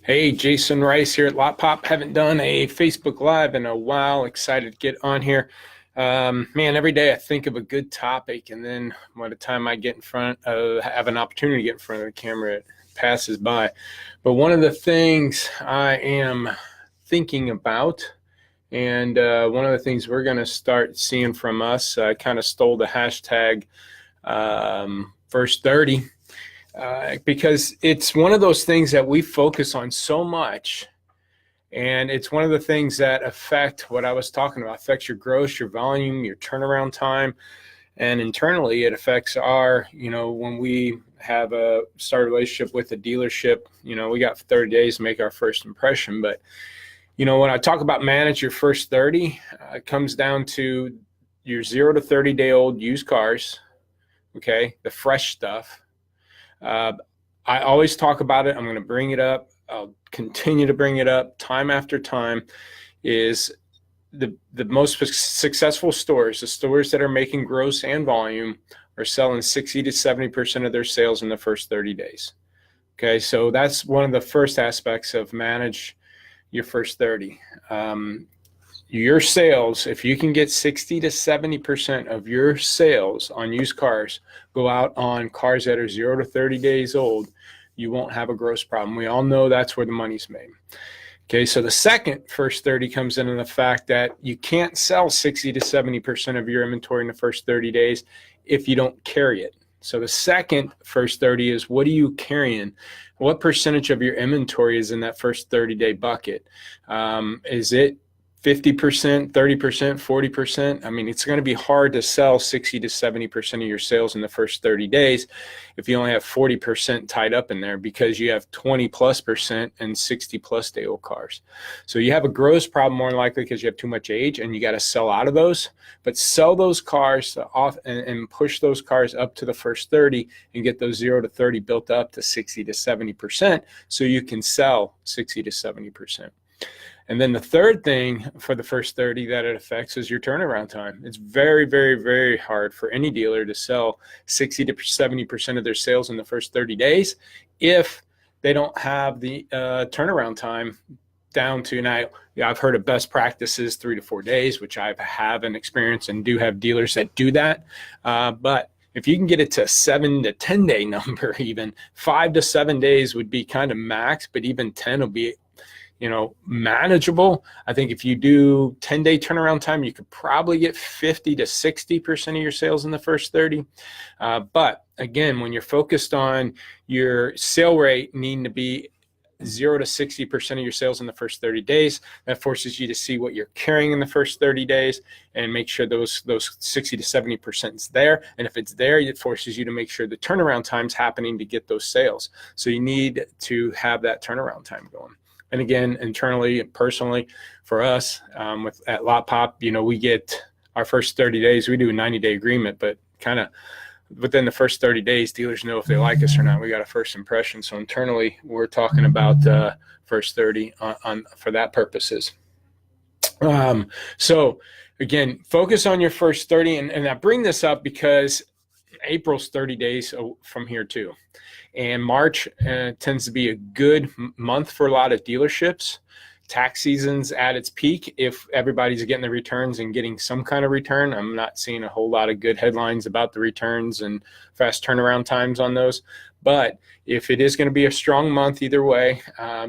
Hey, Jason Rice here at Lotpop. Haven't done a Facebook Live in a while. Excited to get on here. Man, every day I think of a good topic, and then by the time I get in front of, have an opportunity to get in front of the camera, it passes by. But one of the things I am thinking about, and one of the things we're going to start seeing from us, I kind of stole the hashtag first 30 because it's one of those things that we focus on so much. And it's one of the things that affect what I was talking about, affects your gross, your volume, your turnaround time. And internally, it affects our, when we have a start a relationship with a dealership, we got 30 days to make our first impression. But, when I talk about manage your first 30, it comes down to your 0 to 30 day old used cars, okay, the fresh stuff. I always talk about it. I'm going to bring it up. I'll continue to bring it up time after time. Is the most successful stores, the stores that are making gross and volume, are selling 60 to 70% of their sales in the first 30 days. Okay, so that's one of the first aspects of manage your first 30. Your sales, if you can get 60 to 70% of your sales on used cars go out on cars that are 0 to 30 days old, you won't have a gross problem. We all know that's where the money's made. Okay, so the second first 30 comes in the fact that you can't sell 60 to 70% of your inventory in the first 30 days if you don't carry it. So the second first 30 is, what are you carrying? What percentage of your inventory is in that first 30-day bucket? Is it 50%, 30%, 40%? I mean, it's going to be hard to sell 60 to 70% of your sales in the first 30 days if you only have 40% tied up in there, because you have 20+% and 60+ day old cars. So you have a gross problem more than likely because you have too much age and you got to sell out of those. But sell those cars off and push those cars up to the first 30 and get those 0 to 30 built up to 60 to 70% so you can sell 60 to 70%. And then the third thing for the first 30 that it affects is your turnaround time. It's very, very, very hard for any dealer to sell 60 to 70% of their sales in the first 30 days if they don't have the turnaround time down to. Now, I've heard of best practices 3 to 4 days, which I have an experience and do have dealers that do that. But if you can get it to 7 to 10 day number, even 5 to 7 days would be kind of max, but even 10 will be manageable. I think if you do 10-day turnaround time, you could probably get 50 to 60% of your sales in the first 30. But again, when you're focused on your sale rate needing to be 0 to 60% of your sales in the first 30 days, that forces you to see what you're carrying in the first 30 days and make sure those 60 to 70% is there. And if it's there, it forces you to make sure the turnaround time's happening to get those sales. So you need to have that turnaround time going. And again, internally and personally for us at Lotpop, we get our first 30 days, we do a 90-day agreement, but kind of within the first 30 days, dealers know if they like us or not. We got a first impression. So internally, we're talking about first 30 on for that purposes. So again, focus on your first 30. And I bring this up because April's 30 days from here too. And March tends to be a good month for a lot of dealerships. Tax season's at its peak if everybody's getting the returns and getting some kind of return. I'm not seeing a whole lot of good headlines about the returns and fast turnaround times on those. But if it is going to be a strong month either way,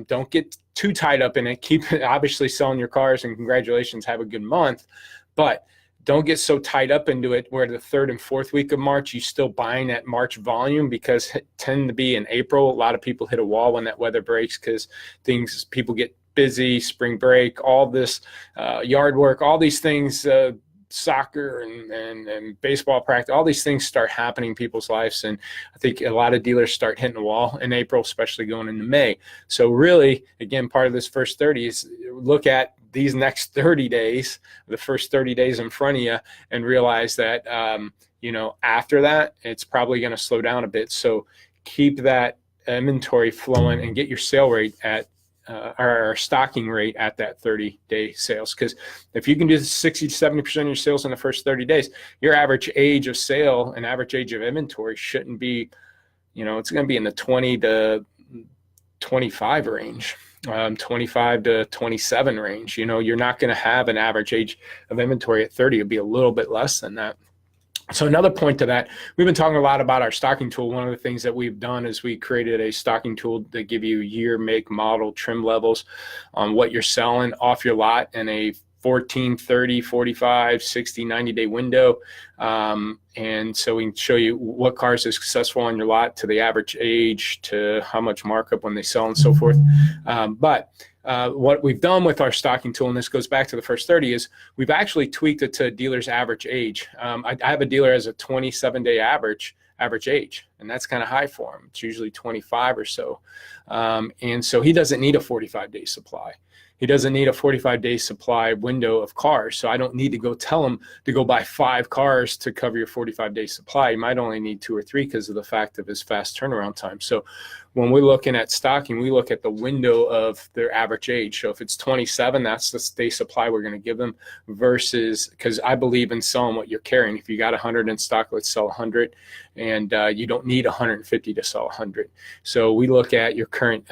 don't get too tied up in it. Keep obviously selling your cars, and congratulations, have a good month. But don't get so tied up into it where the third and fourth week of March, you still buying at March volume, because it tend to be in April. A lot of people hit a wall when that weather breaks because people get busy, spring break, all this yard work, all these things, soccer and baseball practice, all these things start happening in people's lives. And I think a lot of dealers start hitting the wall in April, especially going into May. So really, again, part of this first 30 is look at these next 30 days, the first 30 days in front of you, and realize that, after that, it's probably going to slow down a bit. So keep that inventory flowing and get your sale rate at our stocking rate at that 30-day sales. Because if you can do 60 to 70% of your sales in the first 30 days, your average age of sale and average age of inventory shouldn't be, it's going to be in the 20 to 25 range, 25 to 27 range. You're not going to have an average age of inventory at 30. It'll be a little bit less than that. So another point to that, we've been talking a lot about our stocking tool. One of the things that we've done is we created a stocking tool that give you year, make, model, trim levels on what you're selling off your lot in a 14, 30, 45, 60, 90-day window. And so we can show you what cars are successful on your lot, to the average age, to how much markup when they sell, and so forth. But what we've done with our stocking tool, and this goes back to the first 30, is we've actually tweaked it to a dealer's average age. I have a dealer as a 27-day average age, and that's kind of high for him. It's usually 25 or so. And so he doesn't need a 45-day supply. He doesn't need a 45-day supply window of cars. So I don't need to go tell him to go buy 5 cars to cover your 45-day supply. You might only need 2 or 3 because of the fact of his fast turnaround time. So when we're looking at stocking, we look at the window of their average age. So if it's 27, that's the day supply we're going to give them, versus, because I believe in selling what you're carrying. If you got 100 in stock, let's sell 100. And you don't need 150 to sell 100. So we look at your current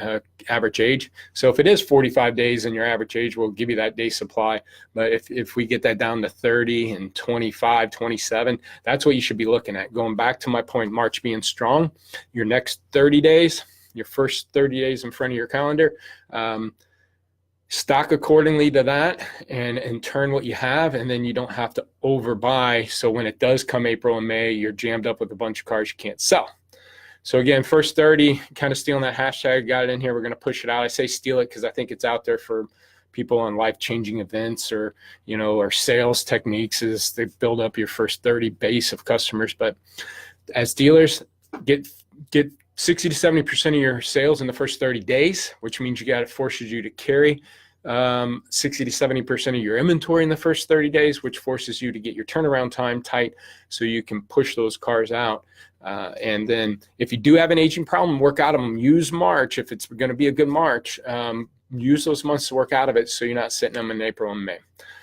average age. So if it is 45 days and your average age, we'll give you that day supply. But if we get that down to 30 and 25, 27, that's what you should be looking at. Going back to my point, March being strong, your next 30 days, your first 30 days in front of your calendar, stock accordingly to that, and turn what you have, and then you don't have to overbuy. So when it does come April and May, you're jammed up with a bunch of cars you can't sell. So again, first 30, kind of stealing that hashtag, got it in here. We're going to push it out. I say steal it because I think it's out there for people on life-changing events, or or sales techniques, is they build up your first 30 base of customers. But as dealers, get 60 to 70% of your sales in the first 30 days, which means it forces you to carry 60 to 70% of your inventory in the first 30 days, which forces you to get your turnaround time tight so you can push those cars out. And then if you do have an aging problem, work out of them. Use March. If it's going to be a good March, use those months to work out of it so you're not sitting them in April and May.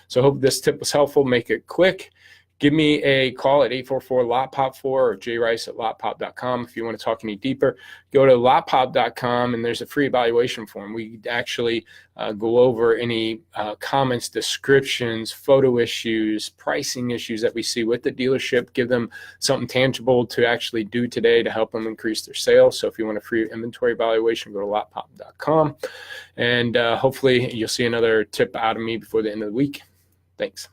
So I hope this tip was helpful. Make it quick. Give me a call at 844-LOTPOP4 or jrice@lotpop.com. If you want to talk any deeper, go to lotpop.com, and there's a free evaluation form. We actually go over any comments, descriptions, photo issues, pricing issues that we see with the dealership, give them something tangible to actually do today to help them increase their sales. So if you want a free inventory evaluation, go to lotpop.com, and hopefully you'll see another tip out of me before the end of the week. Thanks.